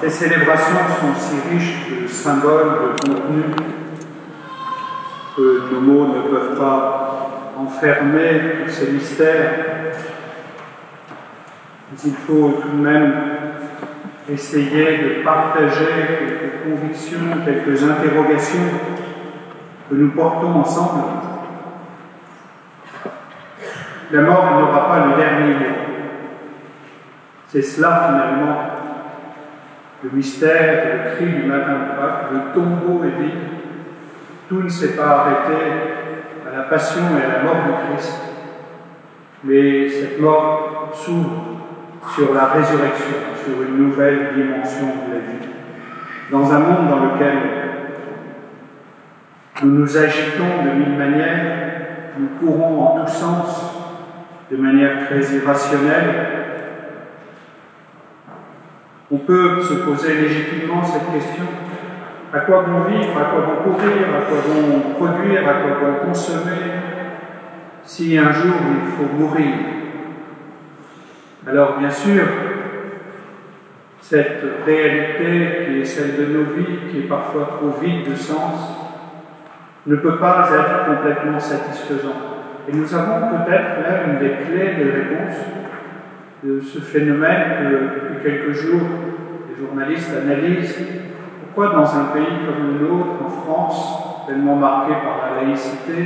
Les célébrations sont si riches de symboles, de contenu, que nos mots ne peuvent pas enfermer tous ces mystères. Mais il faut tout de même essayer de partager quelques convictions, quelques interrogations que nous portons ensemble. La mort n'aura pas le dernier mot. C'est cela finalement, le mystère, le cri du matin de Pâques, le tombeau est vide. Tout ne s'est pas arrêté à la passion et à la mort du Christ, mais cette mort s'ouvre sur la résurrection, sur une nouvelle dimension de la vie. Dans un monde dans lequel nous nous agitons de mille manières, nous courons en tous sens, de manière très irrationnelle, on peut se poser légitimement cette question: à quoi bon vivre, à quoi bon courir, à quoi bon produire, à quoi bon consommer, si un jour il faut mourir? Alors bien sûr, cette réalité qui est celle de nos vies, qui est parfois trop vide de sens, ne peut pas être complètement satisfaisante. Et nous avons peut-être là une des clés de réponse de ce phénomène que depuis quelques jours les journalistes analysent. Pourquoi dans un pays comme le nôtre, en France, tellement marqué par la laïcité,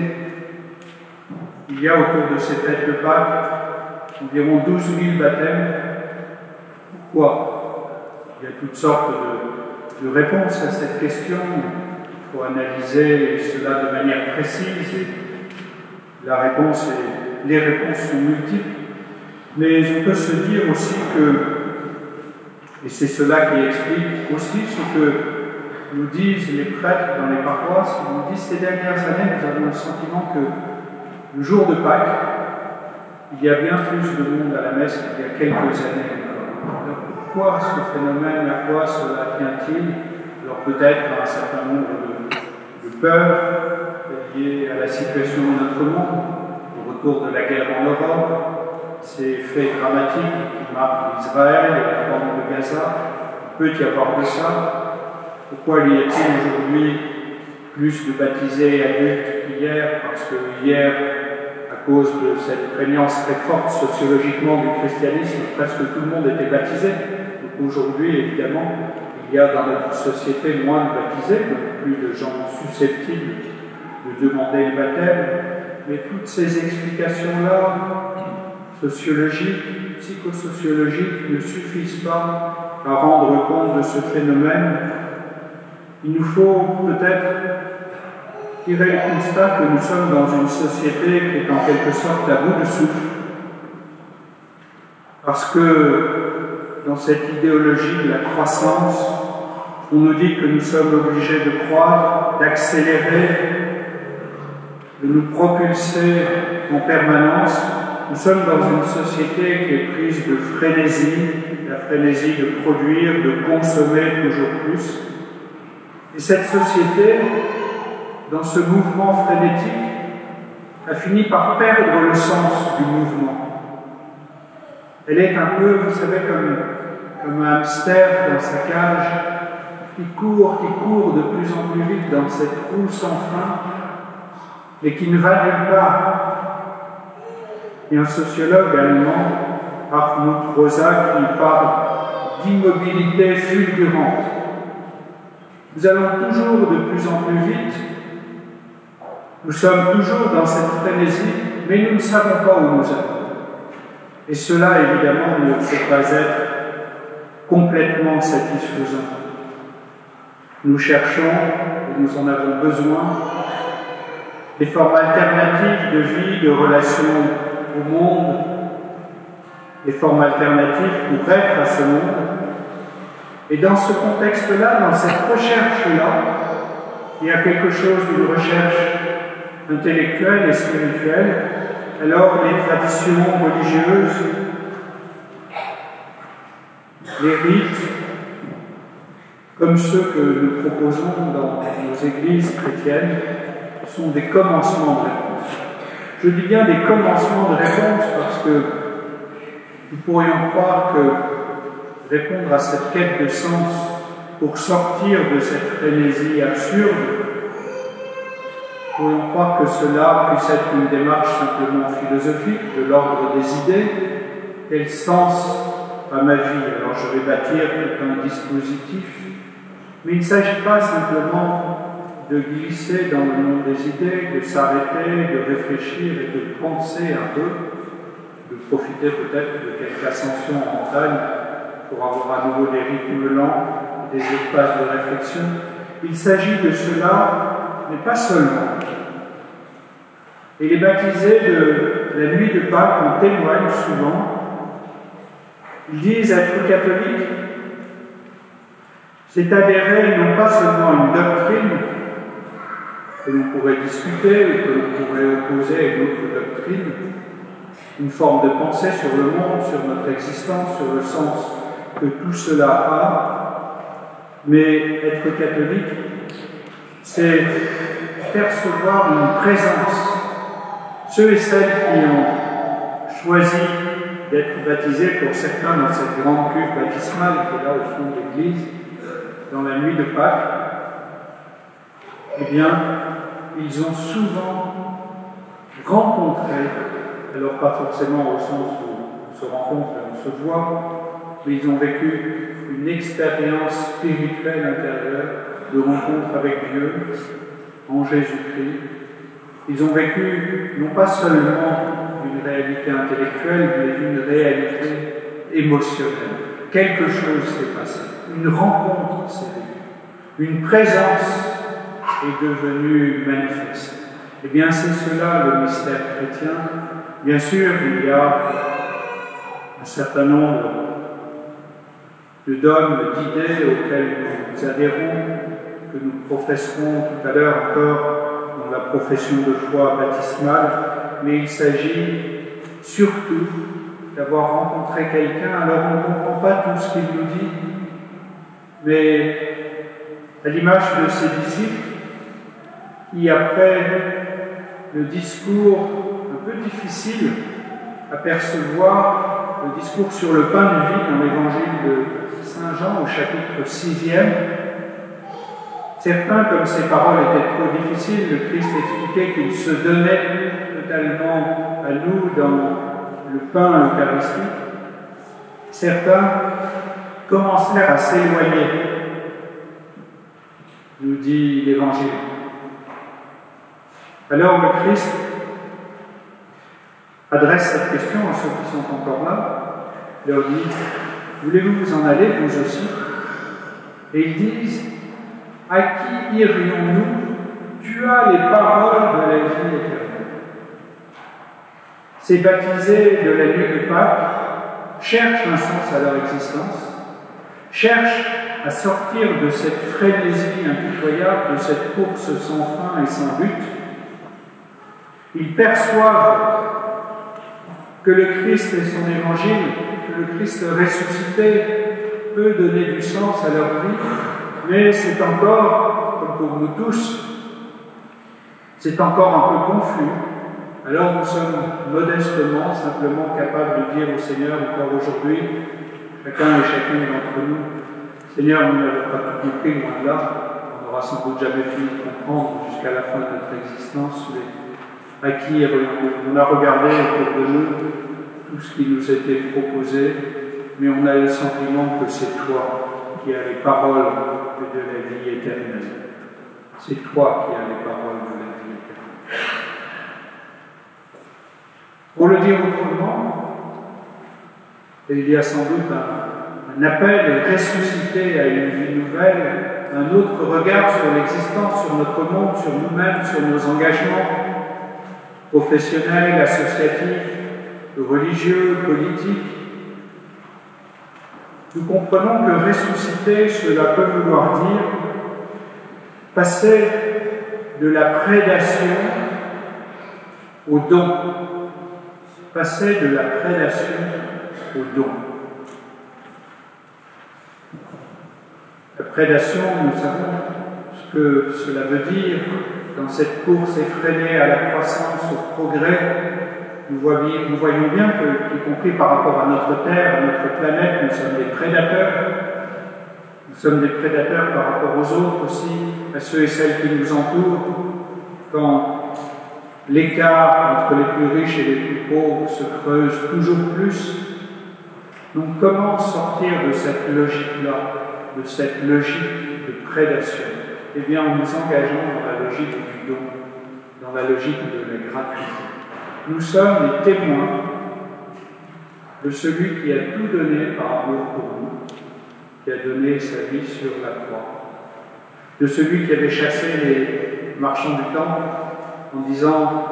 il y a autour de ces fêtes de Pâques environ 12 000 baptêmes? Pourquoi? Il y a toutes sortes de réponses à cette question. Il faut analyser cela de manière précise. Et les réponses sont multiples. Mais on peut se dire aussi et c'est cela qui explique aussi ce que nous disent les prêtres dans les paroisses, ils nous disent ces dernières années, nous avons le sentiment que le jour de Pâques, il y a bien plus de monde à la messe qu'il y a quelques années. Alors pourquoi ce phénomène, à quoi cela tient-il? Alors peut-être à un certain nombre de peurs liées à la situation de notre monde, au retour de la guerre en Europe, ces faits dramatiques qui marquent Israël et la bande de Gaza. Il peut y avoir de ça. Pourquoi y a-t-il aujourd'hui plus de baptisés adultes qu'hier? Parce que hier, à cause de cette prégnance très forte sociologiquement du christianisme, presque tout le monde était baptisé. Donc aujourd'hui, évidemment, il y a dans notre société moins de baptisés, donc plus de gens susceptibles de demander le baptême. Mais toutes ces explications-là, sociologiques, psychosociologiques, ne suffisent pas à rendre compte de ce phénomène. Il nous faut peut-être tirer le constat que nous sommes dans une société qui est en quelque sorte à bout de souffle. Parce que dans cette idéologie de la croissance, on nous dit que nous sommes obligés de croître, d'accélérer, de nous propulser en permanence. Nous sommes dans une société qui est prise de frénésie, la frénésie de produire, de consommer toujours plus. Et cette société, dans ce mouvement frénétique, a fini par perdre le sens du mouvement. Elle est un peu, vous savez, comme un hamster dans sa cage, qui court de plus en plus vite dans cette roue sans fin, mais qui ne va nulle part. Il y a un sociologue allemand, Hartmut Rosa, qui parle d'immobilité fulgurante. Nous allons toujours de plus en plus vite, nous sommes toujours dans cette frénésie, mais nous ne savons pas où nous allons. Et cela, évidemment, ne peut pas être complètement satisfaisant. Nous cherchons, et nous en avons besoin, des formes alternatives de vie, de relations au monde, des formes alternatives pour être à ce monde. Et dans ce contexte-là, dans cette recherche-là, il y a quelque chose d'une recherche intellectuelle et spirituelle. Alors les traditions religieuses, les rites, comme ceux que nous proposons dans nos églises chrétiennes, sont des commencements de réponse. Je dis bien des commencements de réponse parce que nous pourrions croire que répondre à cette quête de sens pour sortir de cette frénésie absurde, pourrions croire que cela puisse être une démarche simplement philosophique, de l'ordre des idées. Quel sens à ma vie? Alors je vais bâtir tout un dispositif, mais il ne s'agit pas simplement de glisser dans le monde des idées, de s'arrêter, de réfléchir et de penser un peu, de profiter peut-être de quelques ascensions en montagne pour avoir à nouveau des rythmes lents, des espaces de réflexion. Il s'agit de cela, mais pas seulement. Et les baptisés de la nuit de Pâques en témoignent souvent. Ils disent être catholique, c'est adhérer non pas seulement à une doctrine que l'on pourrait discuter ou que l'on pourrait opposer à une autre doctrine, une forme de pensée sur le monde, sur notre existence, sur le sens que tout cela a, mais être catholique, c'est percevoir une présence. Ceux et celles qui ont choisi d'être baptisés, pour certains dans cette grande cuve baptismale qui est là au fond de l'église, dans la nuit de Pâques, eh bien, ils ont souvent rencontré, alors pas forcément au sens où on se rencontre et on se voit, mais ils ont vécu une expérience spirituelle intérieure de rencontre avec Dieu en Jésus-Christ. Ils ont vécu non pas seulement une réalité intellectuelle, mais une réalité émotionnelle. Quelque chose s'est passé, une rencontre s'est vécue, une présence est devenue manifeste. Eh bien, c'est cela le mystère chrétien. Bien sûr, il y a un certain nombre de dogmes, d'idées auxquels nous adhérons, que nous professerons tout à l'heure encore dans la profession de foi baptismale, mais il s'agit surtout d'avoir rencontré quelqu'un. Alors on ne comprend pas tout ce qu'il nous dit, mais à l'image de ses disciples, qui après le discours un peu difficile à percevoir, le discours sur le pain de vie dans l'évangile de Saint Jean au chapitre 6e, certains, comme ces paroles étaient trop difficiles, le Christ expliquait qu'il se donnait totalement à nous dans le pain eucharistique. Certains commencèrent à s'éloigner, nous dit l'Évangile. Alors le Christ adresse cette question à ceux qui sont encore là, leur dit « Voulez-vous vous en aller, vous aussi ?» Et ils disent « À qui irions-nous? Tu as les paroles de la vie éternelle. » Ces baptisés de la nuit de Pâques cherchent un sens à leur existence, cherchent à sortir de cette frénésie impitoyable, de cette course sans fin et sans but. Ils perçoivent que le Christ et son évangile, que le Christ ressuscité peut donner du sens à leur vie, mais c'est encore, comme pour nous tous, c'est encore un peu confus. Alors nous sommes modestement, simplement capables de dire au Seigneur encore aujourd'hui, chacun et chacune d'entre nous, Seigneur, nous n'avons pas tout compris, loin de là, on n'aura sans doute jamais fini de comprendre jusqu'à la fin de notre existence, mais à qui on a regardé autour de nous tout ce qui nous était proposé, mais on a le sentiment que c'est toi qui as les paroles de la vie éternelle. C'est toi qui as les paroles de la vie éternelle. Pour le dire autrement, il y a sans doute un appel ressuscité à une vie nouvelle, un autre regard sur l'existence, sur notre monde, sur nous-mêmes, sur nos engagements professionnels, associatifs, religieux, politiques. Nous comprenons que ressusciter, cela peut vouloir dire passer de la prédation au don. Passer de la prédation au don. La prédation, nous savons ce que cela veut dire dans cette course effrénée à la croissance, au progrès. nous voyons bien que, y compris par rapport à notre Terre, à notre planète, nous sommes des prédateurs. Nous sommes des prédateurs par rapport aux autres aussi, à ceux et celles qui nous entourent. Quand l'écart entre les plus riches et les plus pauvres se creuse toujours plus, donc comment sortir de cette logique-là, de cette logique de prédation? Eh bien, en nous engageant dans la logique du don, dans la logique de la gratuité. Nous sommes les témoins de celui qui a tout donné par amour pour nous, qui a donné sa vie sur la croix, de celui qui avait chassé les marchands du temple en disant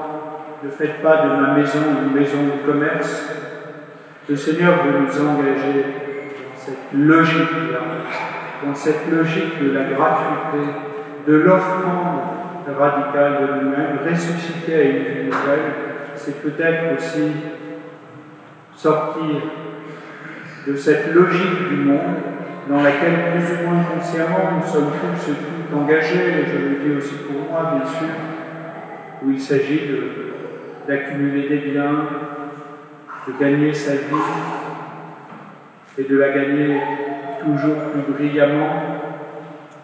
« Ne faites pas de ma maison une maison de commerce ». Le Seigneur veut nous engager dans cette logique-là, dans cette logique de la gratuité, de l'offrande radicale de nous-mêmes, ressusciter à une vie nouvelle. C'est peut-être aussi sortir de cette logique du monde dans laquelle, plus ou moins consciemment, nous sommes tous engagés, et je le dis aussi pour moi, bien sûr, où il s'agit d'accumuler des biens, de gagner sa vie, et de la gagner toujours plus brillamment.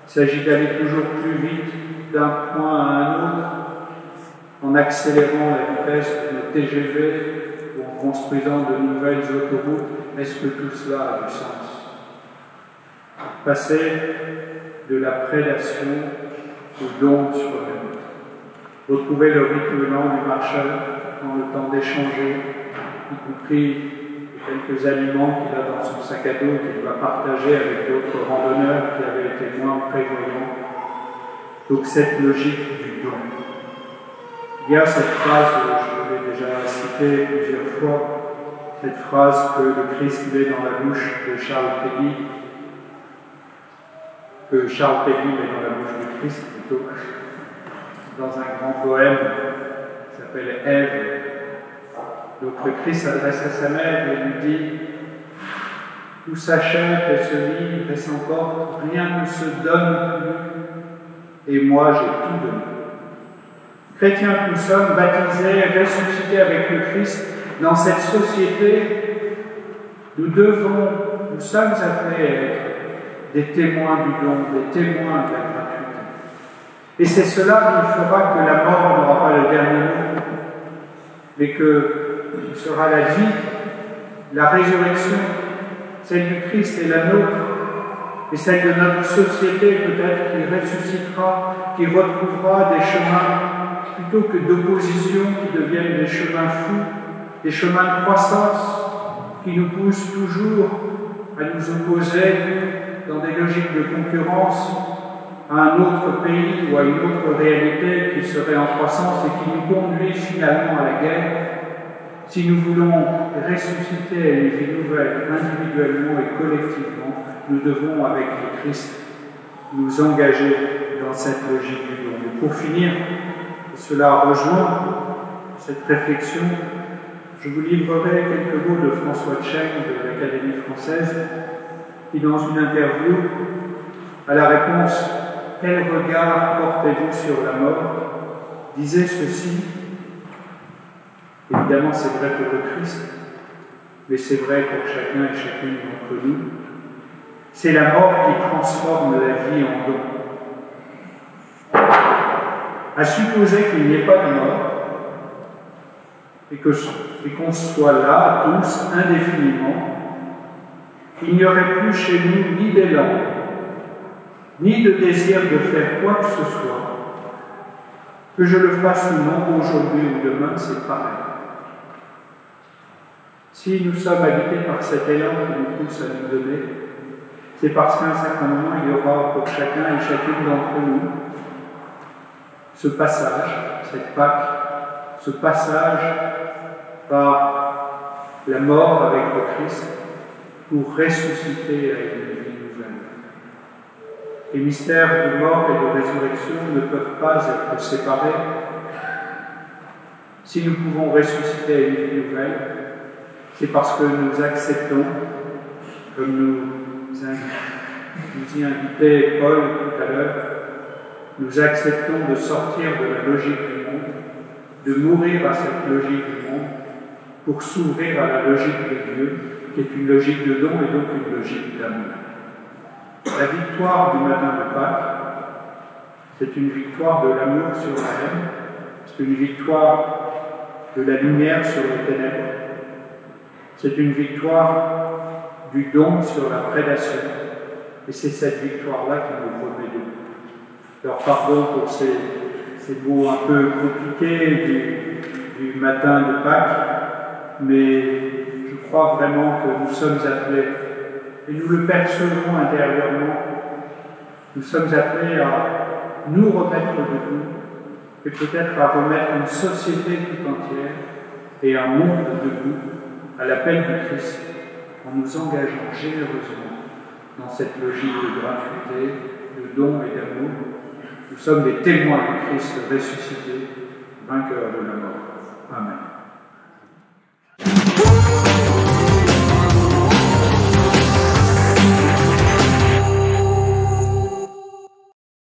Il s'agit d'aller toujours plus vite d'un point à un autre, en accélérant la vitesse de nos TGV ou en construisant de nouvelles autoroutes. Est-ce que tout cela a du sens? Passer de la prédation au don sur soi-même. Retrouver le rythme lent du marcheur dans le temps d'échanger, y compris quelques aliments qu'il a dans son sac à dos qu'il va partager avec d'autres randonneurs qui avaient été moins prévoyants. Donc cette logique du don. Il y a cette phrase, je l'ai déjà citée plusieurs fois, cette phrase que le Christ met dans la bouche de Charles Péguy, que Charles Péguy met dans la bouche du Christ plutôt, dans un grand poème qui s'appelle Ève. Donc le Christ s'adresse à sa mère et lui dit « Tout s'achète et se livre et s'emporte, rien ne se donne plus, et moi j'ai tout donné. » Chrétiens que nous sommes, baptisés, ressuscités avec le Christ, dans cette société, nous sommes appelés à être des témoins du don, des témoins de la gratuité. Et c'est cela qui fera que la mort n'aura pas le dernier mot, mais que ce sera la vie, la résurrection, celle du Christ et la nôtre, et celle de notre société peut-être qui ressuscitera, qui retrouvera des chemins plutôt que d'opposition qui deviennent des chemins fous, des chemins de croissance qui nous poussent toujours à nous opposer dans des logiques de concurrence à un autre pays ou à une autre réalité qui serait en croissance et qui nous conduit finalement à la guerre. Si nous voulons ressusciter à une vie nouvelle, individuellement et collectivement, nous devons, avec le Christ, nous engager dans cette logique du don. Et pour finir, cela rejoint cette réflexion, je vous livrerai quelques mots de François Tcheng de l'Académie française, qui, dans une interview, à la réponse « Quel regard portez-vous sur la mort ?», disait ceci. Évidemment, c'est vrai pour le Christ, mais c'est vrai pour chacun et chacune d'entre nous. C'est la mort qui transforme la vie en don. À supposer qu'il n'y ait pas de mort, et qu'on soit là, tous, indéfiniment, il n'y aurait plus chez nous ni d'élan, ni de désir de faire quoi que ce soit. Que je le fasse ou non, aujourd'hui ou demain, c'est pareil. Si nous sommes habités par cet élan qui nous pousse à nous donner, c'est parce qu'à un certain moment, il y aura pour chacun et chacune d'entre nous ce passage, cette Pâque, ce passage par la mort avec le Christ pour ressusciter à une vie nouvelle. Les mystères de mort et de résurrection ne peuvent pas être séparés. Si nous pouvons ressusciter à une vie nouvelle, c'est parce que nous acceptons, comme nous y invitait Paul tout à l'heure, nous acceptons de sortir de la logique du monde, de mourir à cette logique du monde pour s'ouvrir à la logique de Dieu, qui est une logique de don et donc une logique d'amour. La victoire du matin de Pâques, c'est une victoire de l'amour sur la haine, c'est une victoire de la lumière sur les ténèbres, c'est une victoire du don sur la prédation, et c'est cette victoire-là qui nous remet debout. Alors pardon pour ces mots un peu compliqués du matin de Pâques, mais je crois vraiment que nous sommes appelés, et nous le percevons intérieurement, nous sommes appelés à nous remettre debout, et peut-être à remettre une société tout entière et un monde debout à l'appel du Christ, en nous engageant généreusement dans cette logique de gratuité, de don et d'amour. Nous sommes des témoins du Christ ressuscité, vainqueur de la mort. Amen.